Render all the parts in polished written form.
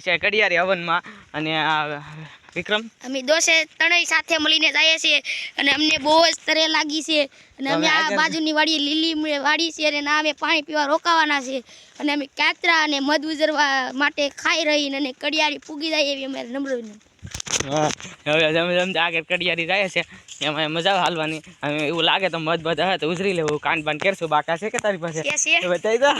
છે કડિયારી હવનમાં અને વિક્રમ અમે દોસ્તે ત્રણેય સાથે મળીને જઈએ છીએ અને અમને બહુ જ તરે લાગી છે અને અમે આ બાજુની વાડી લીલી વાડી છે અને ના અમે પાણી પીવા રોકાવાના છે અને અમે કાતરા અને મધ ઉજરવા માટે ખાઈ રહીને અને કડિયારી પૂગી જાય એવી અમારે નમ્ર વિનંતી. હા હવે જમ આગળ કડિયારી જાય છે એમાં મજા હાલવાની હવે એવું લાગે તો મધ બધ હે તો ઉજરી લેવું કાન બાન કરશું બાકા છે કે તારી પાસે બતાવી દો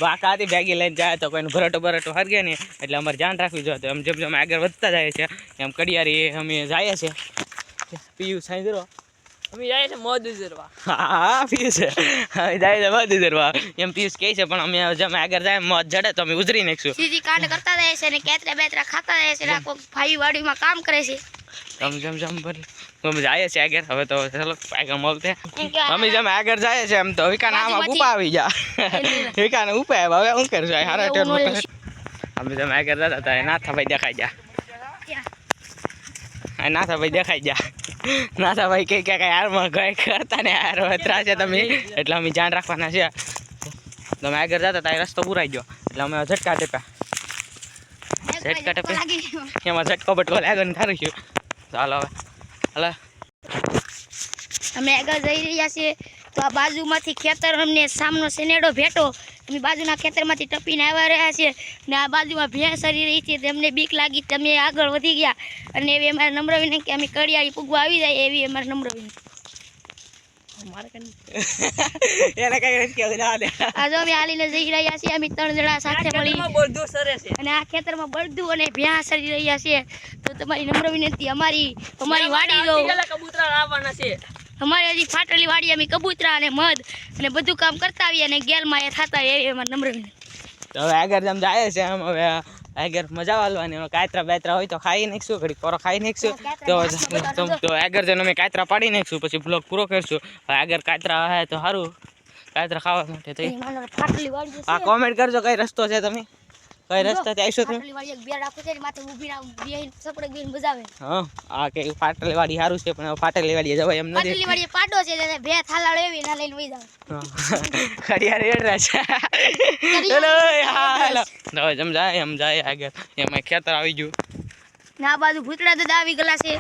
બાકાથી ભેગી લઈને જાય તો કોઈને ભરટો હરગે નહીં એટલે અમારે ધ્યાન રાખવી જોઈએ તો એમ જેમ જેમ આગળ વધતા જાય છે એમ કડિયારી અમે જાય છે પીયું સાંજરો અમે જાય છે મધ ઉજરવા. હા પીયું છે અમે જાય છે મધ ઉજરવા એમ પિયુષ કહે છે પણ અમે જેમ આગળ જાય મધ જડે તો અમે ઉજરી નાખીશું. સીધી કાંડ કરતા જાય છે અને કેતરા બેતરા ખાતા જાય છે અને કોઈ ભાઈ વાડીમાં કામ કરે છે. જમ ભલે અમે જાય છે આગળ હવે તો ચાલો આગળ મળતે અમે જેમ આગળ જાય છે એમ તો વિકાને આમાં ઉપા આવી જા વિકાને ઉપા હવે શું કરશું હારા ટેર અમે જેમ આગળ જતા હતા નાથાભાઈ દેખાઈ જા નાથાભાઈ દેખાઈ જા નાથાભાઈ કઈ કઈ હારમાં ગઈ કરતા ને હાર વતરા છે તમે એટલે અમે ધ્યાન રાખવાના છે. તમે આગળ જતા ત્યાં રસ્તો પુરાઈ ગયો એટલે અમે ઝટકા ટેપ્યા એમાં ઝટકો બટકો લાગે ને થારું છું. ચાલો હવે હાલો અમે આગળ જઈ રહ્યા છીએ તો આ બાજુમાંથી ખેતર અમને સામનો સેનેડો ભેટો અમે બાજુના ખેતરમાંથી ટપીને આવ્યા રહ્યા છીએ અને આ બાજુમાં ભેંસ હરી રહી છે તેમને બીક લાગી તમે આગળ વધી ગયા અને એવી અમારે નમ્ર વિનંતી કે અમે કડિયારી પૂગવા આવી જાય એવી અમારે નમ્ર વિનંતી. આજે અમે હાલીને જઈ રહ્યા છીએ અમે 3 જણા સાથે મળી અને આ ખેતરમાં બળદું અને ભેંસ હરી રહ્યા છે તો તમારી નમ્ર વિનંતી અમારી વાડી જો કબૂતરા લાવવાના છે અમારી હજી ફાટેલી વાડી અમે કબૂતરા અને મધ અને બધું કામ કરતા આવીએ અને ગેલમાં એ થતા એવી અમારે નમ્ર વિનંતી. હવે આગળ જેમ જાય છે એમ હવે આગળ મજા વાલવાની કાતરા બેતરા હોય તો ખાઈ નાખીશું ઘડી કોરો ખાઈ નાખીશું તો આગળ જઈને અમે કાતરા પાડી નાખીશું પછી બ્લોગ પૂરો કરીશું. આગળ કાતરા હે તો સારું કાતરા ખાવા માટે તો આ કોમેન્ટ કરજો કઈ રસ્તો છે તમે કઈ રસ્તાથી આવીશો તમે હા આ કે ફાટેલી વાડી સારું છે પણ ફાટેલી વાડી જવાય એમ નથી પાડો છે બે થાલાળ એવી ના લઈને વઈ જાવ ખડિયાર એડરા છે હેલો હાલો હવે જમ જાય એમ જાય આગળ એમાં ખેતર આવી ગયું ના બાજુ ભૂતડા દાદા આવી ગલા છે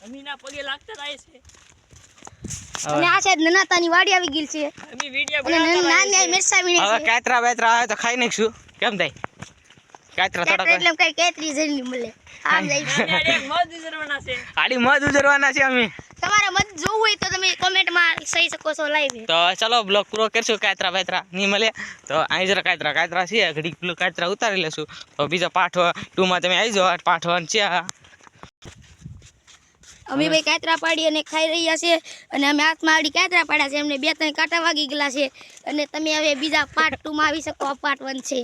અમીના પગે લાગતા થાય છે અને આ છે નનાતાની વાડી આવી ગઈ છે અમે વિડિયો બનાવતા નાની મિરસા વીણે છે હવે કાતરા બેતરા આવે તો ખાઈ નાખશું કેમ થાય કાતરા થોડા એટલે કઈ કેતરી જલ્દી મળે આમ જાય મધ ઉજરવાના છે આડી મધ ઉજરવાના છે અમે તમારા મત જોવું હોય તો તમે કોમેન્ટમાં સહી શકો છો લાઈવ તો ચલો બ્લોગ પૂરો કરશું કાતરા બેતરા નહીં મળે તો અહીં જરા કાતરા છે ઘડી પેલું કાતરા ઉતારી લેશું તો બીજો પાઠ 2 માં તમે આવી જાઓ પાઠ 1 છે અમે ભાઈ કાતરા પાડી અને ખાઈ રહ્યા છે અને અમે હાથમાં આડી કાતરા પાડ્યા છે એમને 2-3 કાંટા વાગી ગયેલા છે અને તમે હવે બીજા પાર્ટ 2 માં આવી શકો પાર્ટ 1 છે.